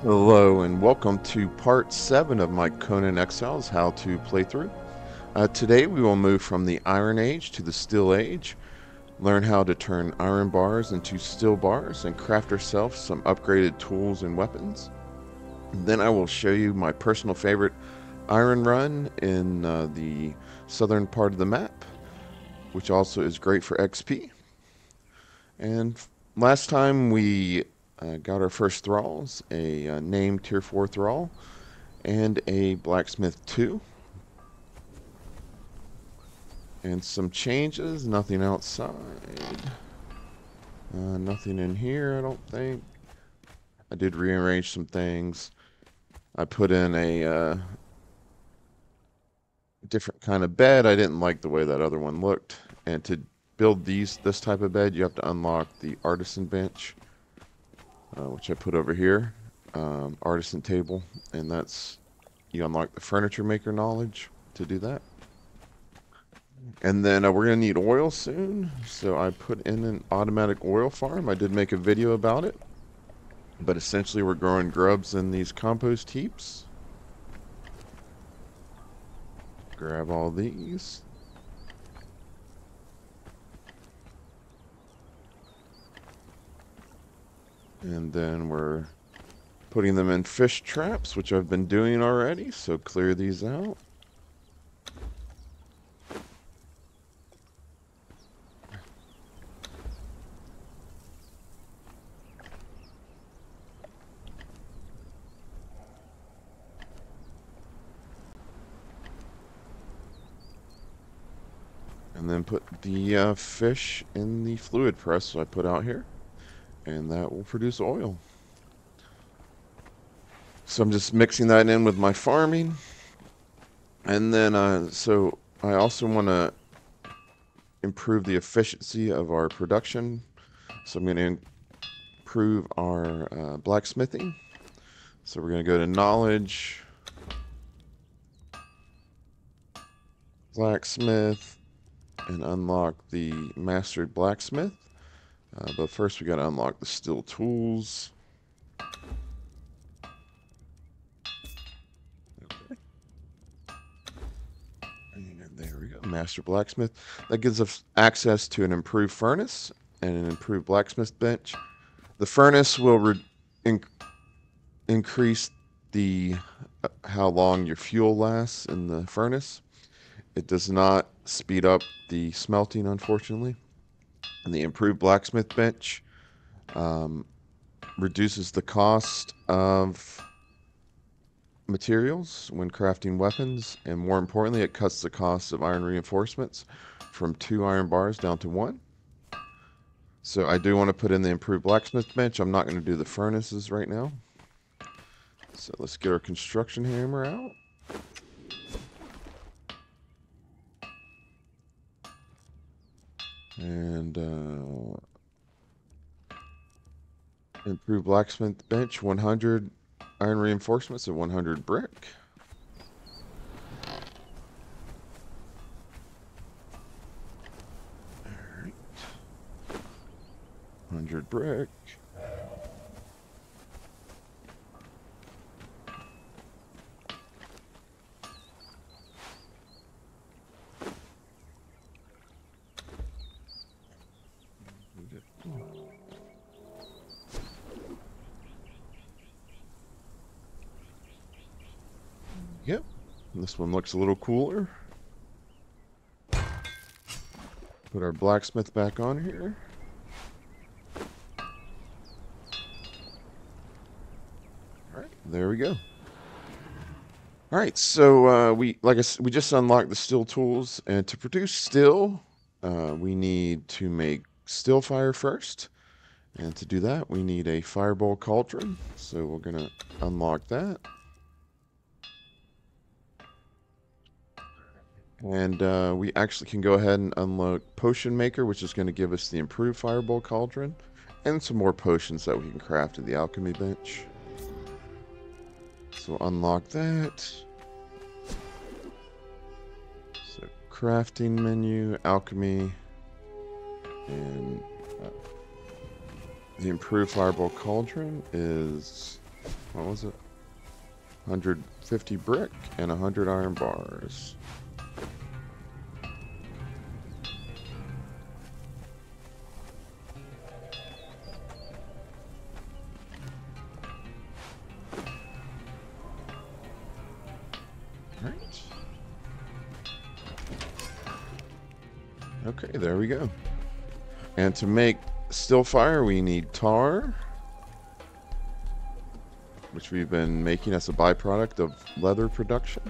Hello and welcome to part 7 of my Conan Exiles how to playthrough. Today we will move from the Iron Age to the Steel Age, learn how to turn iron bars into steel bars, and craft ourselves some upgraded tools and weapons. And then I will show you my personal favorite iron run in the southern part of the map, which also is great for XP. And last time we got our first Thralls, a named Tier 4 Thrall, and a Blacksmith 2. And some changes, nothing outside. Nothing in here, I don't think. I did rearrange some things. I put in a different kind of bed. I didn't like the way that other one looked. And to build this type of bed, you have to unlock the artisan bench, which I put over here. Artisan table, and you unlock the furniture maker knowledge to do that. And then we're going to need oil soon, so I put in an automatic oil farm. I did make a video about it, but essentially we're growing grubs in these compost heaps. Grab all these. And then we're putting them in fish traps, which I've been doing already, so clear these out. And then put the fish in the fluid press, so I put out here, and that will produce oil. So I'm just mixing that in with my farming. And then, so I also want to improve the efficiency of our production. So I'm going to improve our blacksmithing. So we're going to go to knowledge, blacksmith, and unlock the mastered blacksmith. But first we got to unlock the steel tools. And there we go, master blacksmith. That gives us access to an improved furnace and an improved blacksmith bench. The furnace will increase the how long your fuel lasts in the furnace. It does not speed up the smelting, unfortunately. And the improved blacksmith bench reduces the cost of materials when crafting weapons, and more importantly, it cuts the cost of iron reinforcements from 2 iron bars down to 1. So I do want to put in the improved blacksmith bench. I'm not going to do the furnaces right now. So let's get our construction hammer out. And improved blacksmith bench, 100 iron reinforcements and 100 brick. Alright. 100 brick. Yep, this one looks a little cooler. Put our blacksmith back on here. Alright, there we go. Alright, so we just unlocked the steel tools, and to produce steel, we need to make Steelfire first. And to do that, we need a Firebowl cauldron. So we're going to unlock that. And we actually can go ahead and unlock Potion Maker, which is going to give us the improved Firebowl cauldron. And some more potions that we can craft at the alchemy bench. So unlock that. So crafting menu, alchemy, and the improved Firebowl cauldron is what was it? 150 brick and 100 iron bars. Right. Okay, there we go. And to make Steelfire, we need tar, which we've been making as a byproduct of leather production.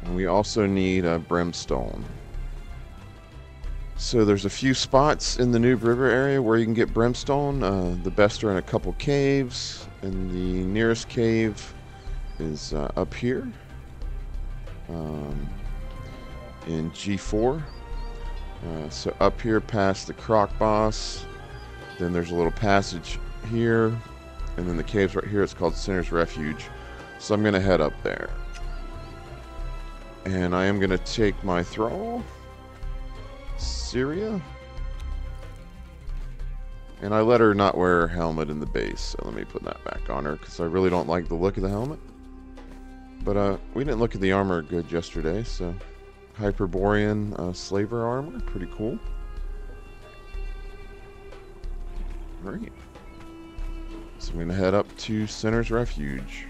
And we also need brimstone. So there's a few spots in the Noob River area where you can get brimstone. The best are in a couple caves, and the nearest cave is up here in G4. So up here past the Croc Boss, then there's a little passage here, and then the cave's right here. It's called Sinner's Refuge. So I'm going to head up there. And I am going to take my Thrall, Syria, and I let her not wear her helmet in the base, so let me put that back on her, because I really don't like the look of the helmet. But we didn't look at the armor good yesterday, so Hyperborean slaver armor, pretty cool. Great. So I'm going to head up to Sinner's Refuge.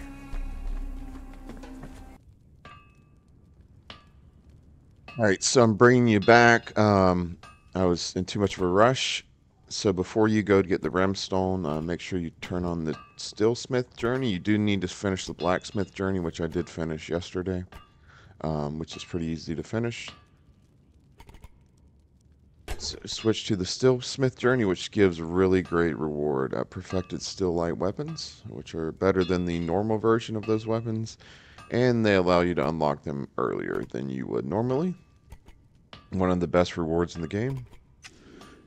Alright, so I'm bringing you back. I was in too much of a rush. So before you go to get the Brimstone, make sure you turn on the Steelsmith journey. You do need to finish the Blacksmith journey, which I did finish yesterday, which is pretty easy to finish. So switch to the Steelsmith journey, which gives a really great reward. Perfected steel light weapons, which are better than the normal version of those weapons, and they allow you to unlock them earlier than you would normally. One of the best rewards in the game.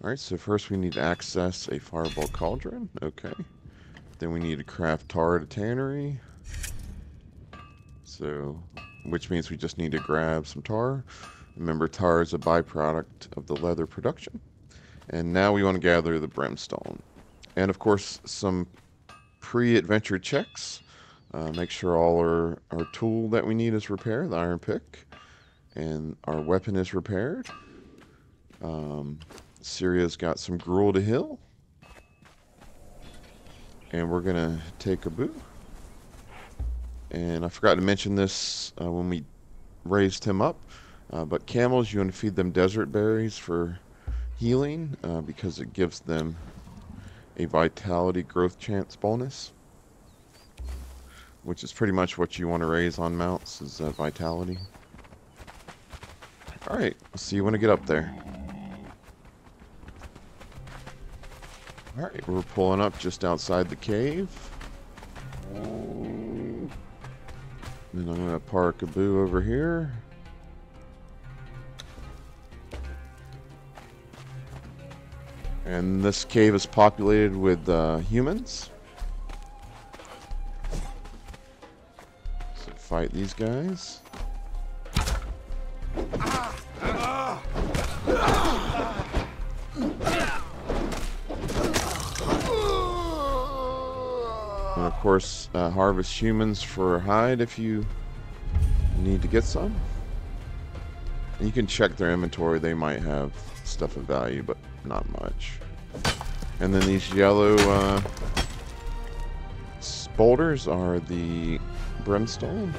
Alright, so first we need to access a Firebowl cauldron. Okay. Then we need to craft tar at a tannery. So, which means we just need to grab some tar. Remember, tar is a byproduct of the leather production. And now we want to gather the brimstone. And of course, some pre-adventure checks. Make sure all our tool that we need is repaired, the iron pick. And our weapon is repaired. Syria's got some gruel to heal. And we're going to take a boo. And I forgot to mention this when we raised him up. But camels, you want to feed them desert berries for healing. Because it gives them a vitality growth chance bonus. Which is pretty much what you want to raise on mounts, is vitality. Alright, I'll see you when I get up there. Alright, we're pulling up just outside the cave. Then I'm going to park a boo over here. And this cave is populated with humans. So fight these guys. And of course, harvest humans for hide if you need to get some. And you can check their inventory. They might have stuff of value, but not much. And then these yellow boulders are the brimstone.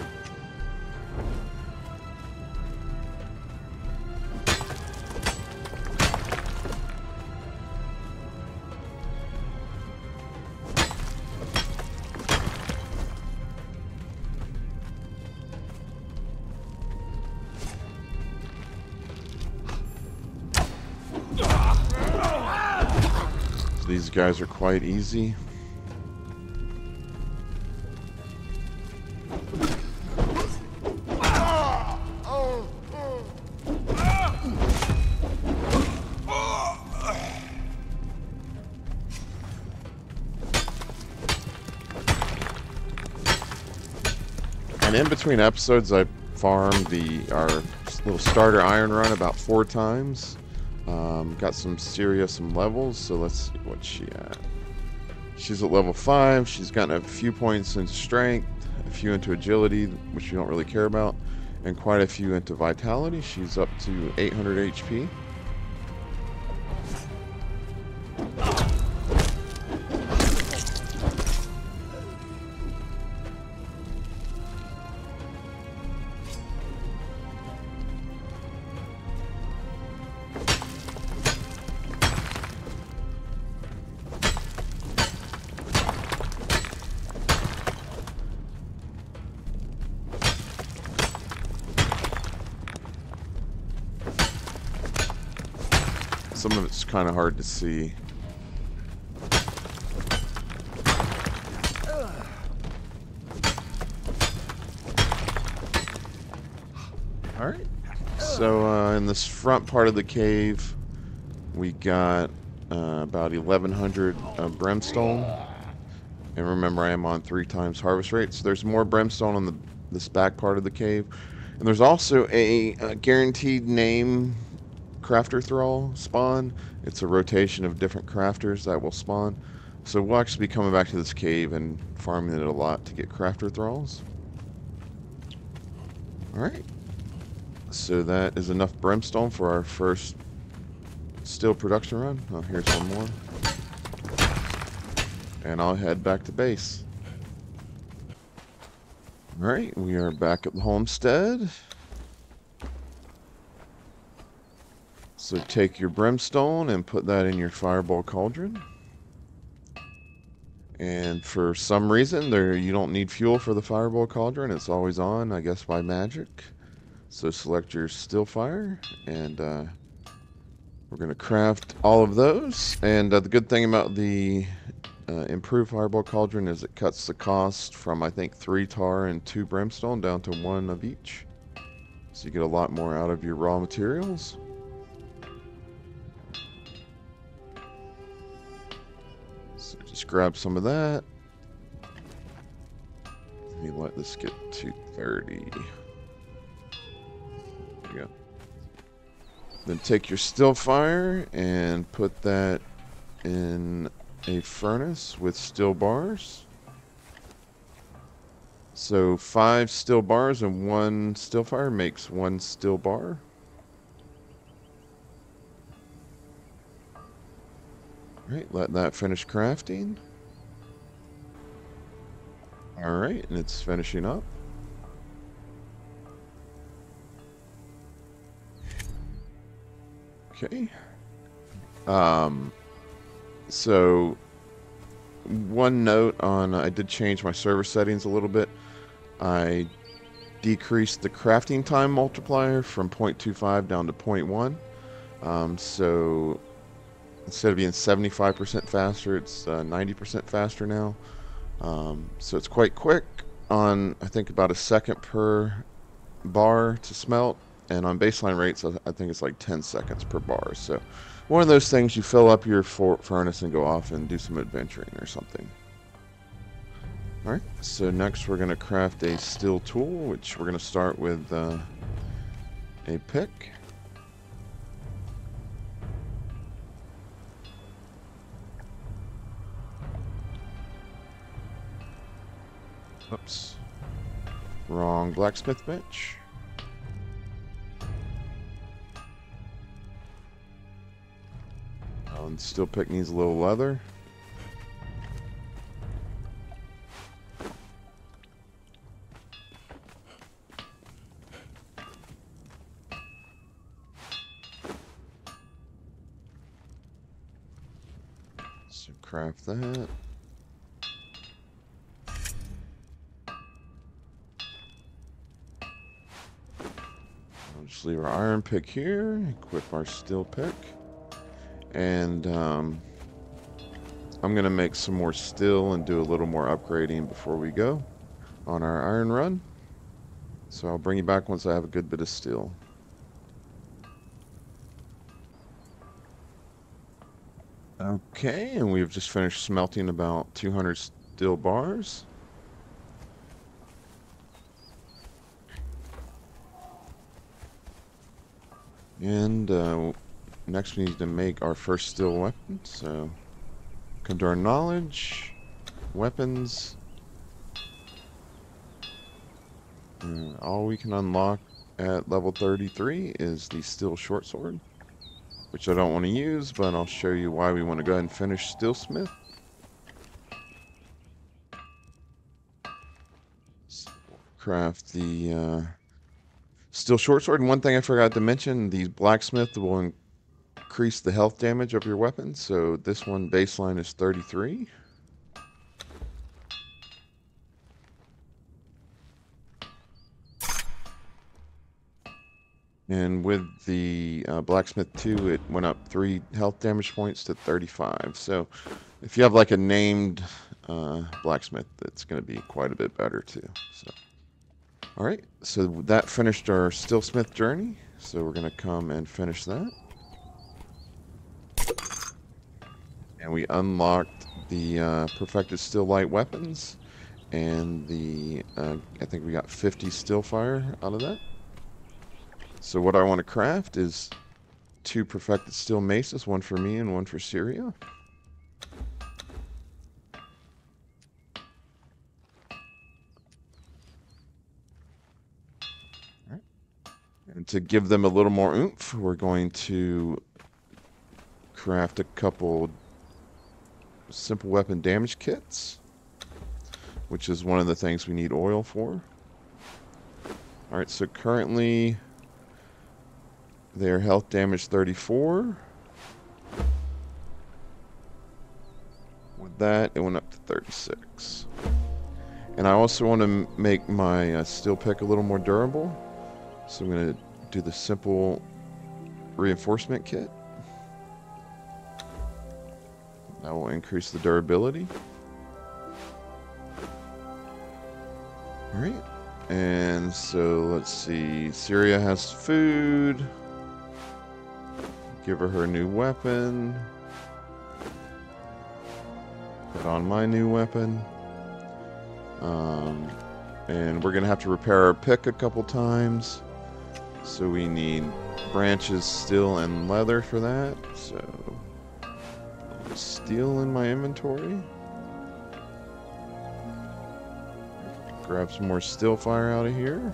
These guys are quite easy. And in between episodes, I farmed our little starter iron run about 4 times. Got some levels, so let's see what she at. She's at level 5. She's gotten a few points in strength, a few into agility, which you don't really care about, and quite a few into vitality. She's up to 800 HP. Some of it's kind of hard to see. Alright. So in this front part of the cave, we got about 1100 brimstone. And remember, I am on 3 times harvest rate. So there's more brimstone on this back part of the cave. And there's also a guaranteed name crafter thrall spawn. It's a rotation of different crafters that will spawn. So we'll actually be coming back to this cave and farming it a lot to get crafter thralls. Alright. So that is enough brimstone for our first steel production run. Oh, here's one more. And I'll head back to base. Alright, we are back at the homestead. So take your brimstone and put that in your Firebowl cauldron. And for some reason, you don't need fuel for the Firebowl cauldron. It's always on, I guess, by magic. So select your Steelfire, and we're going to craft all of those. And the good thing about the improved Firebowl cauldron is it cuts the cost from, I think, 3 tar and 2 brimstone down to 1 of each. So you get a lot more out of your raw materials. So just grab some of that. Let me let this get to 30. There you go. Then take your Steelfire and put that in a furnace with steel bars. So 5 steel bars and 1 Steelfire makes 1 steel bar. Alright, let that finish crafting. Alright, and it's finishing up. Okay. So one note on, I did change my server settings a little bit. I decreased the crafting time multiplier from 0.25 down to 0.1. So instead of being 75% faster, it's 90% faster now. So it's quite quick on, I think, about a second per bar to smelt. And on baseline rates, I think it's like 10 seconds per bar. So one of those things, you fill up your furnace and go off and do some adventuring or something. Alright, so next we're going to craft a steel tool, which we're going to start with a pick. Oops. Wrong blacksmith bench. And steel pick needs a little leather. So craft that. I'll just leave our iron pick here, equip our steel pick. And I'm going to make some more steel and do a little more upgrading before we go on our iron run. So I'll bring you back once I have a good bit of steel. Okay, and we've just finished smelting about 200 steel bars. And next we need to make our first steel weapon. So come to our knowledge, weapons. All we can unlock at level 33 is the steel short sword, which I don't want to use, but I'll show you why we want to go ahead and finish Steelsmith. So we'll craft the steel short sword. And one thing I forgot to mention, the Blacksmith will increase the health damage of your weapon. So this one baseline is 33. And with the Blacksmith 2, it went up 3 health damage points to 35. So if you have like a named Blacksmith, it's going to be quite a bit better too. So, alright, so that finished our Steelsmith journey. So we're going to come and finish that. And we unlocked the perfected steel light weapons. And the, I think we got 50 Steelfire out of that. So what I want to craft is 2 perfected steel maces, one for me and one for Syria. Alright. And to give them a little more oomph, we're going to craft a couple simple weapon damage kits, which is one of the things we need oil for. Alright, so currently their health damage 34. With that, it went up to 36. And I also want to make my steel pick a little more durable. So I'm going to do the simple reinforcement kit. That will increase the durability. Alright. And so let's see. Syria has food. Give her new weapon. Put on my new weapon. And we're going to have to repair our pick a couple times. So we need branches, steel, and leather for that. So steel in my inventory. Grab some more Steelfire out of here.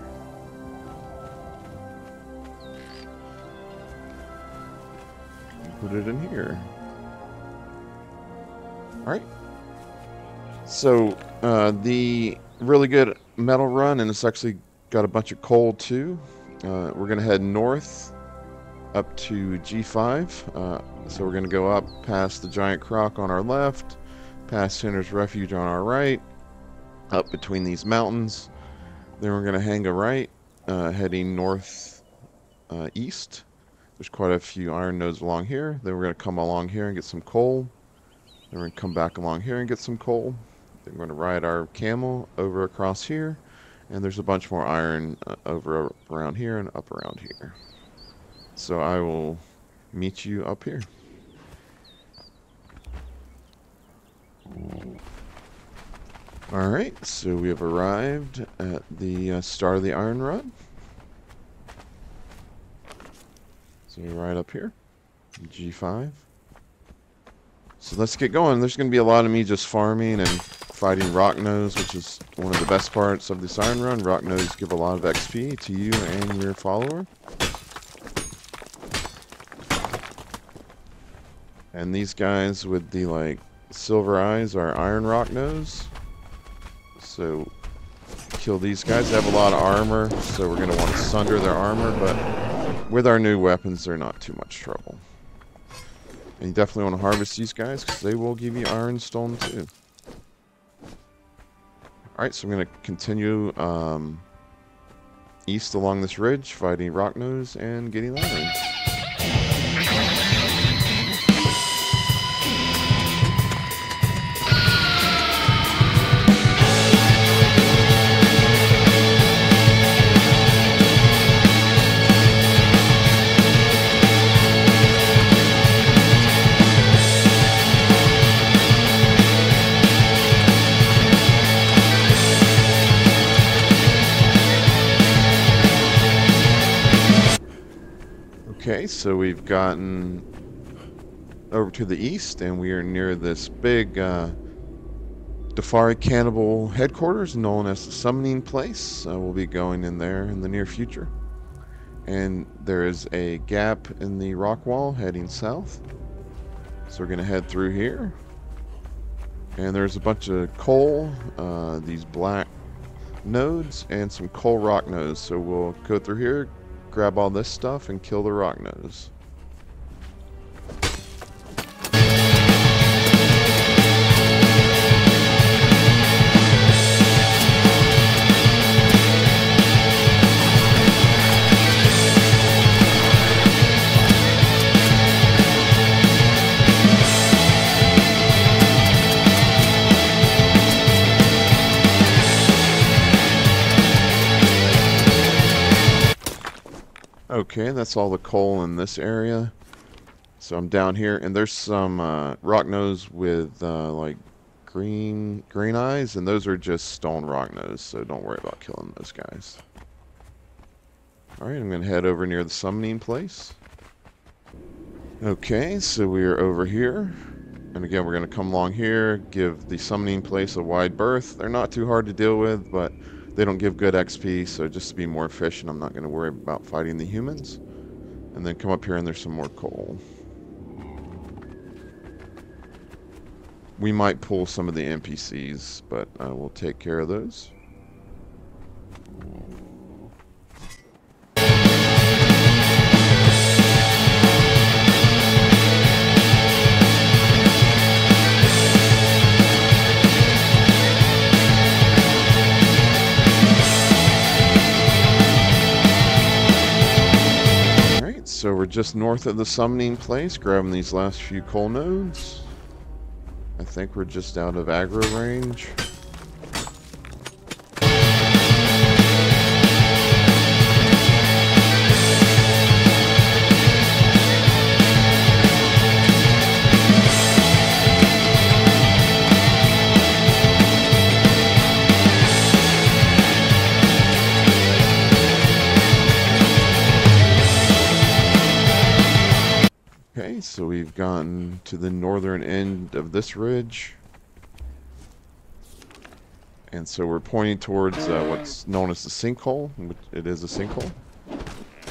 Put it in here. Alright. So, the really good metal run, and it's actually got a bunch of coal too. We're going to head north up to G5. So we're going to go up past the Giant Croc on our left, past Sinner's Refuge on our right, up between these mountains. Then we're going to hang a right, heading north east. There's quite a few iron nodes along here. Then we're going to come along here and get some coal. Then we're going to come back along here and get some coal. Then we're going to ride our camel over across here. And there's a bunch more iron over around here and up around here. So I will meet you up here. Alright, so we have arrived at the start of the iron run. So we're right up here, G5. So let's get going. There's going to be a lot of me just farming and fighting Rocknose, which is one of the best parts of this iron run. Rocknose give a lot of XP to you and your follower. And these guys with the like silver eyes are Iron Rocknose. So kill these guys. They have a lot of armor, so we're going to want to sunder their armor, but with our new weapons, they're not too much trouble. And you definitely want to harvest these guys, because they will give you Ironstone too. Alright, so I'm going to continue east along this ridge, fighting Rocknose and getting iron. Okay, so we've gotten over to the east, and we are near this big Dafari cannibal headquarters known as the Summoning Place. We'll be going in there in the near future. And there is a gap in the rock wall heading south. So we're going to head through here. And there's a bunch of coal, these black nodes, and some coal Rocknose. So we'll go through here, grab all this stuff, and kill the Rocknose. Okay, that's all the coal in this area. So I'm down here, and there's some Rocknose with like green eyes, and those are just stone Rocknose, so don't worry about killing those guys. Alright, I'm going to head over near the Summoning Place. Okay, so we are over here. And again, we're going to come along here, give the Summoning Place a wide berth. They're not too hard to deal with, but they don't give good XP, so just to be more efficient, I'm not going to worry about fighting the humans. And then come up here and there's some more coal. We might pull some of the NPCs, but we'll take care of those. So we're just north of the Summoning Place, grabbing these last few coal nodes. I think we're just out of aggro range. Okay, so we've gotten to the northern end of this ridge. And so we're pointing towards what's known as the sinkhole. It is a sinkhole.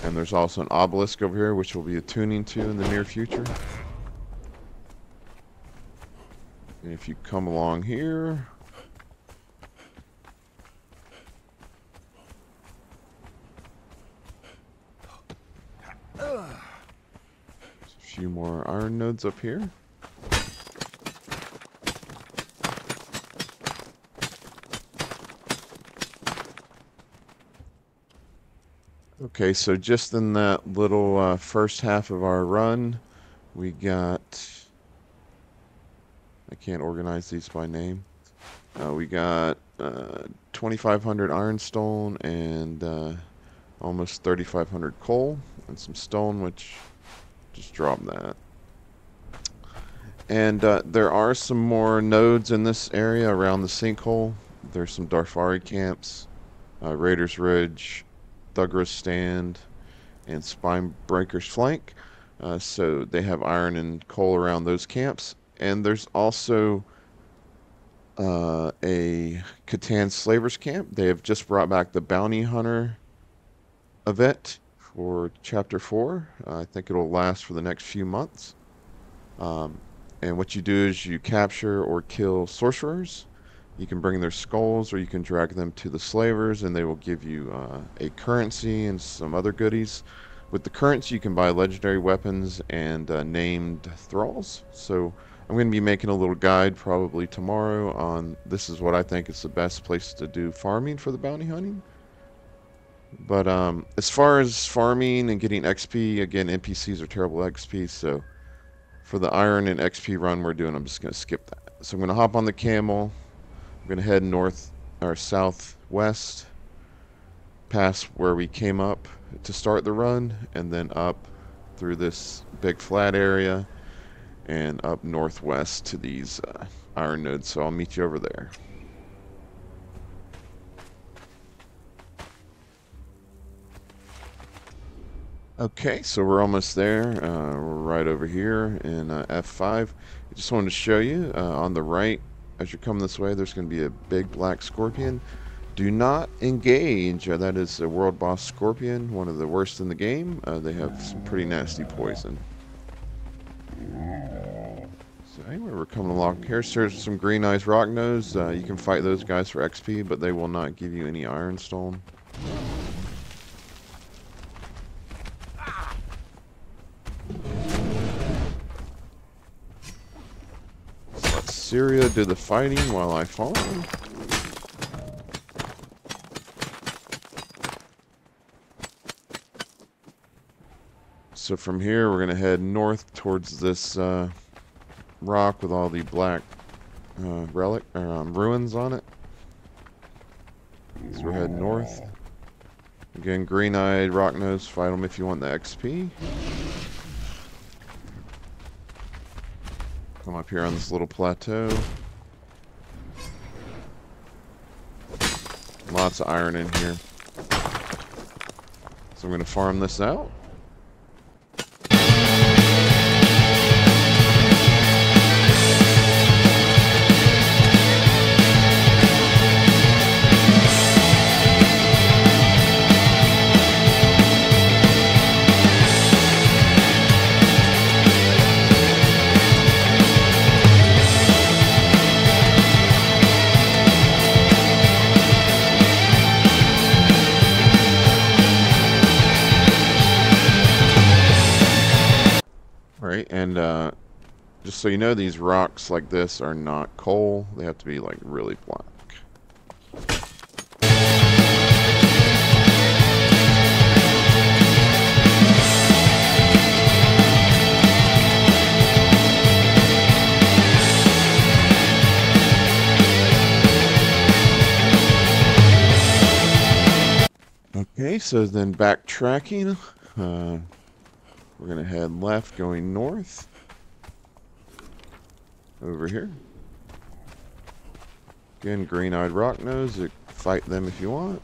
And there's also an obelisk over here, which we'll be attuning to in the near future. And if you come along here, few more iron nodes up here. Okay, so just in that little first half of our run, we got, I can't organize these by name. We got 2,500 ironstone and almost 3,500 coal and some stone, which just drop that. And there are some more nodes in this area around the sinkhole. There's some Dafari camps, Raiders Ridge, Thugra's Stand, and Spinebreaker's Flank. So they have iron and coal around those camps. And there's also a Catan Slavers camp. They have just brought back the Bounty Hunter event for Chapter 4. I think it'll last for the next few months. And what you do is you capture or kill sorcerers. You can bring their skulls, or you can drag them to the slavers, and they will give you a currency and some other goodies. With the currency, you can buy legendary weapons and named thralls. So I'm going to be making a little guide probably tomorrow on this is what I think is the best place to do farming for the bounty hunting. But as far as farming and getting XP, again, NPCs are terrible XP, so for the iron and XP run we're doing, I'm just going to skip that. So I'm going to hop on the camel. I'm going to head north or southwest past where we came up to start the run, and then up through this big flat area and up northwest to these iron nodes. So I'll meet you over there. Okay, so we're almost there. We're right over here in F5. I just wanted to show you on the right, as you're coming this way, there's going to be a big black scorpion. Do not engage. That is a world boss scorpion, one of the worst in the game. They have some pretty nasty poison. So anyway, we're coming along here. So there's some green eyes Rocknose. You can fight those guys for XP, but they will not give you any Ironstone. Syria do the fighting while I follow. So from here we're going to head north towards this rock with all the black ruins on it. So we're heading north. Again, green-eyed Rocknose, fight them if you want the XP. Come up here on this little plateau. Lots of iron in here. So I'm going to farm this out. And just so you know, these rocks like this are not coal. They have to be like really black. Okay, so then backtracking. We're going to head left, going north. Over here. Again, green-eyed Rocknose. Fight them if you want.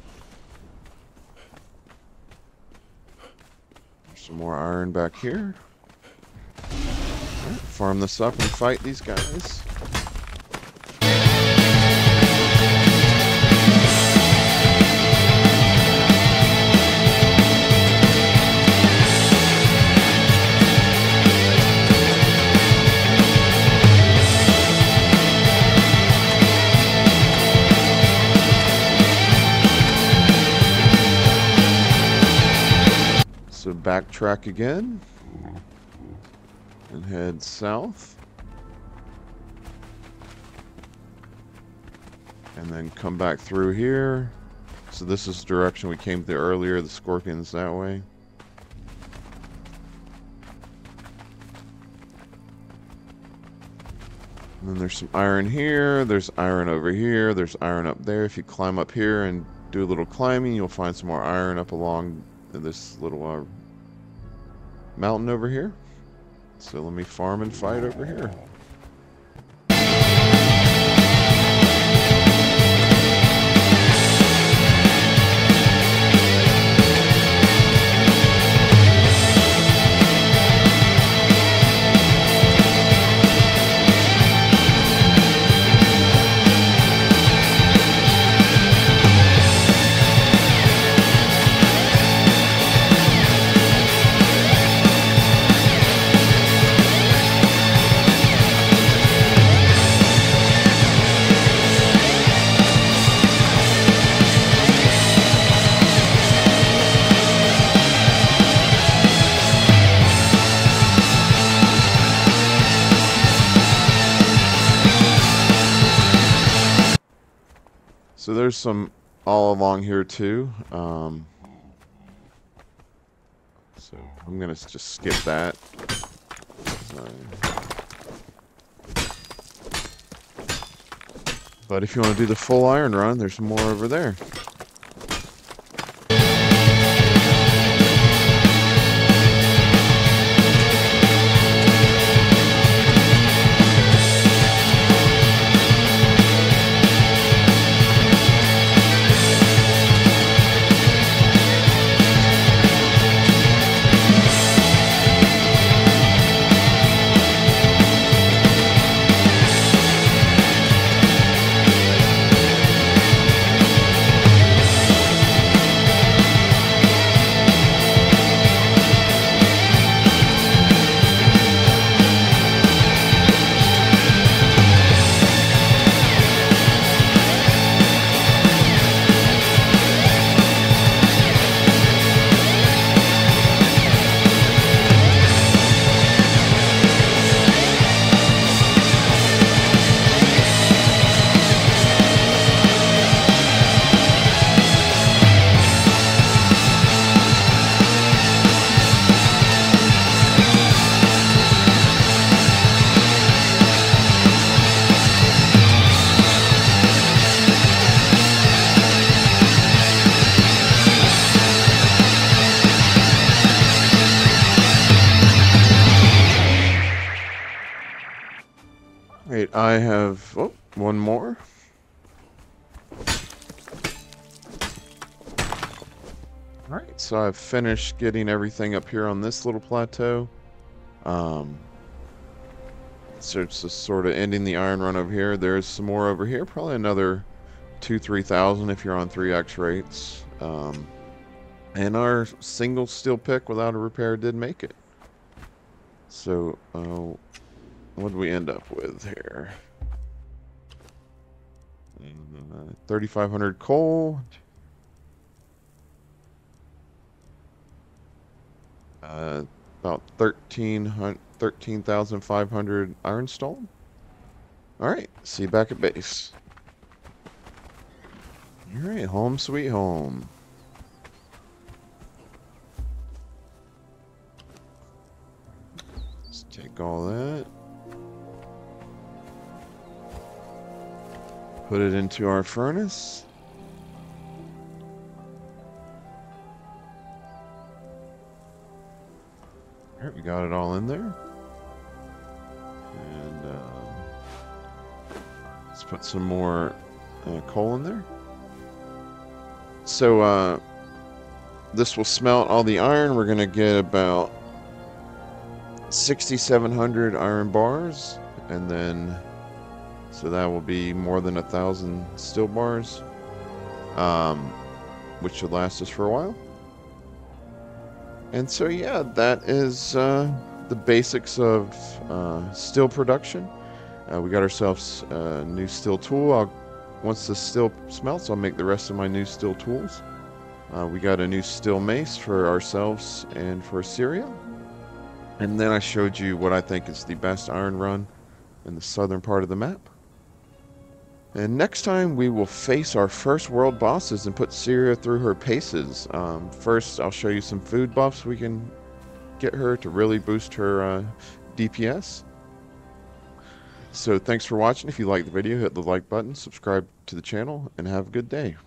There's some more iron back here. Right, farm this up and fight these guys. So backtrack again and head south, and then come back through here. So this is the direction we came through earlier, the scorpions that way. And then there's some iron here, there's iron over here, there's iron up there. If you climb up here and do a little climbing, you'll find some more iron up along this little mountain over here. So let me farm and fight over here. So there's some all along here too. So I'm gonna just skip that. But if you want to do the full iron run, there's more over there. Right, I have one more. Alright, so I've finished getting everything up here on this little plateau. So it's just sort of ending the iron run over here. There's some more over here, probably another 2,000-3,000 if you're on 3x rates. And our single steel pick without a repair did make it. So, what did we end up with here? 3,500 coal. About 13,500 Ironstone. Alright, see you back at base. Alright, home sweet home. Let's take all that. Put it into our furnace. Alright, we got it all in there. And let's put some more coal in there. So this will smelt all the iron. We're going to get about 6,700 iron bars. And then, so that will be more than 1,000 steel bars. Which should last us for a while. And so, yeah, that is the basics of steel production. We got ourselves a new steel tool. Once the steel smelts, I'll make the rest of my new steel tools. We got a new steel mace for ourselves and for Syria. And then I showed you what I think is the best iron run in the southern part of the map. And next time we will face our first world bosses and put Syria through her paces. First, I'll show you some food buffs we can get her to really boost her DPS. So thanks for watching. If you liked the video, hit the like button, subscribe to the channel, and have a good day.